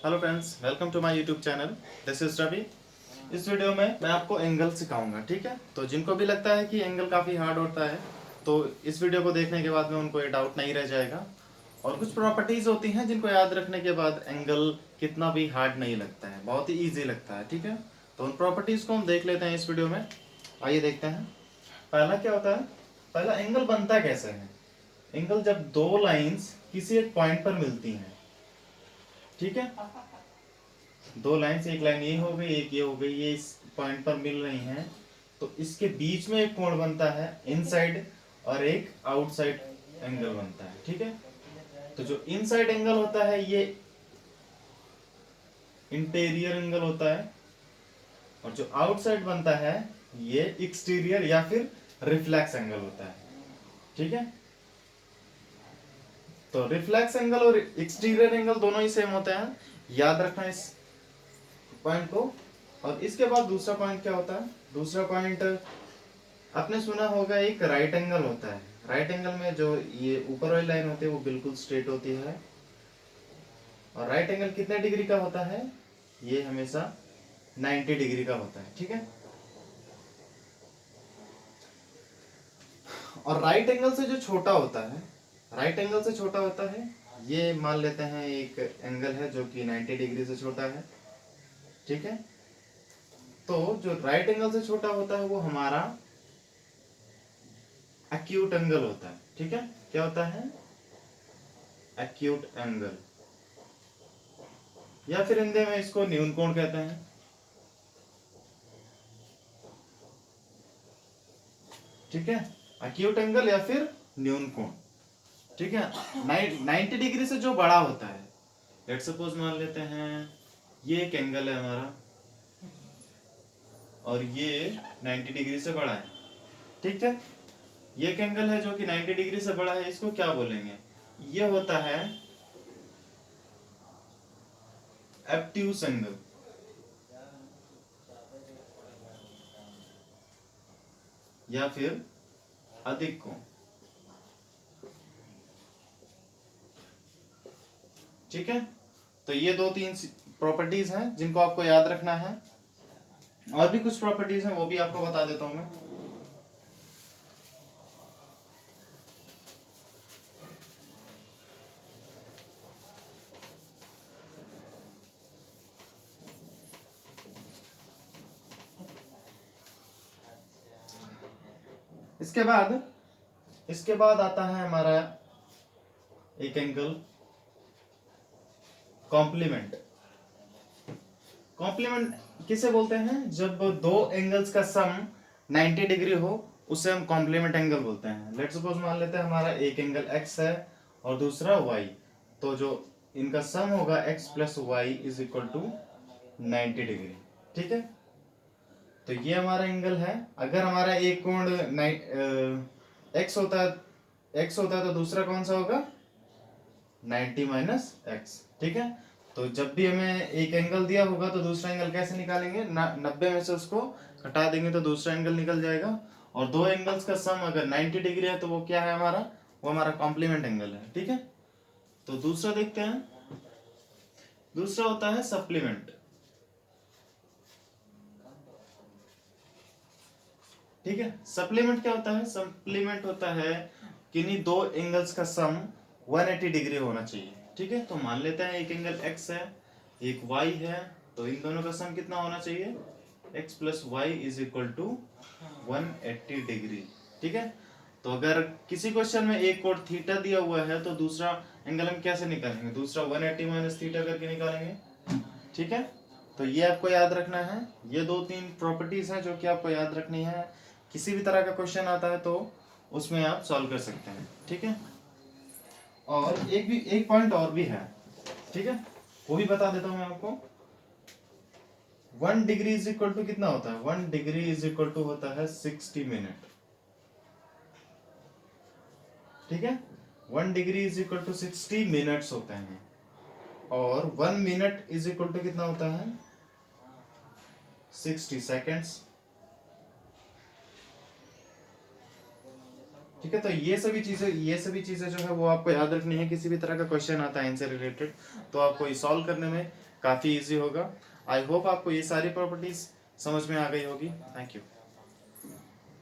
Hello friends, welcome to my YouTube channel. This is Ravi. इस video में मैं आपको एंगल सिखाऊंगा, ठीक है। तो जिनको भी लगता है कि एंगल काफ़ी हार्ड होता है, तो इस वीडियो को देखने के बाद में उनको ये डाउट नहीं रह जाएगा। और कुछ प्रॉपर्टीज़ होती हैं जिनको याद रखने के बाद एंगल कितना भी हार्ड नहीं लगता है, बहुत ही ईजी लगता है, ठीक है। तो उन प्रॉपर्टीज़ को हम देख लेते हैं इस वीडियो में। आइए देखते हैं। पहला क्या होता है, पहला एंगल बनता कैसे है। एंगल जब दो लाइंस किसी एक पॉइंट पर मिलती हैं, ठीक है। दो लाइन से, एक लाइन ये हो गई, एक ये हो गई, ये इस पॉइंट पर मिल रही हैं, तो इसके बीच में एक कोण बनता है इनसाइड और एक आउटसाइड एंगल बनता है, ठीक है। तो जो इनसाइड एंगल होता है ये इंटीरियर एंगल होता है, और जो आउटसाइड बनता है ये एक्सटीरियर या फिर रिफ्लेक्स एंगल होता है, ठीक है। तो रिफ्लेक्स एंगल और एक्सटीरियर एंगल दोनों ही सेम होते हैं, याद रखना इस पॉइंट को। और इसके बाद दूसरा पॉइंट क्या होता है, दूसरा पॉइंट आपने सुना होगा, एक राइट एंगल होता है। राइट एंगल में जो ये ऊपर वाली लाइन होती है वो बिल्कुल स्ट्रेट होती है, और राइट एंगल कितने डिग्री का होता है, ये हमेशा 90 डिग्री का होता है, ठीक है। और राइट एंगल से जो छोटा होता है, राइट एंगल से छोटा होता है, ये मान लेते हैं एक एंगल है जो कि 90 डिग्री से छोटा है, ठीक है। तो जो राइट एंगल से छोटा होता है वो हमारा एक्यूट एंगल होता है, ठीक है। क्या होता है, एक्यूट एंगल, या फिर हिंदी में इसको न्यून कोण कहते हैं, ठीक है। एक्यूट एंगल या फिर न्यून कोण, ठीक है। 90 डिग्री से जो बड़ा होता है, लेट सपोज मान लेते हैं ये एक एंगल है हमारा, और ये 90 डिग्री से बड़ा है, ठीक है। ये एक एंगल है जो कि 90 डिग्री से बड़ा है, इसको क्या बोलेंगे, ये होता है एब्ट्यूस एंगल, या फिर अधिक कोण, ठीक है। तो ये दो तीन प्रॉपर्टीज हैं जिनको आपको याद रखना है। और भी कुछ प्रॉपर्टीज हैं, वो भी आपको बता देता हूं मैं। इसके बाद आता है हमारा एक एंगल कॉम्प्लीमेंट। कॉम्प्लीमेंट किसे बोलते हैं, जब दो एंगल्स का सम 90 डिग्री हो उसे हम कॉम्प्लीमेंट एंगल बोलते हैं। लेट्स सपोज मान लेते हैं हमारा एक एंगल x है और दूसरा y, तो जो इनका सम होगा x plus y is equal to 90 degree, ठीक है। तो ये हमारा एंगल है। अगर हमारा एक कोण x होता है, तो दूसरा कौन सा होगा, 90 माइनस एक्स, ठीक है। तो जब भी हमें एक एंगल दिया होगा तो दूसरा एंगल कैसे निकालेंगे, 90 में से उसको घटा देंगे तो दूसरा एंगल निकल जाएगा। और दो एंगल्स का सम अगर 90 डिग्री है तो वो क्या है हमारा, वो हमारा कॉम्प्लीमेंट एंगल है, ठीक है। तो दूसरा देखते हैं, दूसरा होता है सप्लीमेंट, ठीक है। सप्लीमेंट क्या होता है, सप्लीमेंट होता है किन्हीं दो एंगल्स का सम 180 डिग्री होना चाहिए, ठीक है। तो मान लेते हैं एक एंगल x है, एक y है, तो इन दोनों का सम कितना होना चाहिए, x plus y is equal to 180 degree, ठीक है। तो अगर किसी क्वेश्चन में एक कोण थीटा दिया हुआ है तो दूसरा एंगल हम कैसे निकालेंगे, दूसरा 180 माइनस थीटा करके निकालेंगे, ठीक है। तो ये आपको याद रखना है। ये दो तीन प्रॉपर्टीज हैं जो कि आपको याद रखनी है। किसी भी तरह का क्वेश्चन आता है तो उसमें आप सॉल्व कर सकते हैं, ठीक है। और एक पॉइंट और भी है, ठीक है, वो भी बता देता हूं मैं आपको। 1 डिग्री इज इक्वल टू कितना होता है, 1 डिग्री इज इक्वल टू होता है 60 मिनट, ठीक है। 1 degree is equal to 60 minutes होते हैं। और 1 मिनट इज इक्वल टू कितना होता है, 60 सेकेंड्स, ठीक है। तो ये सभी चीजें जो है वो आपको याद रखनी है। किसी भी तरह का क्वेश्चन आता है इनसे रिलेटेड तो आपको ये सॉल्व करने में काफ़ी इजी होगा। आई होप आपको ये सारी प्रॉपर्टीज समझ में आ गई होगी। Thank you.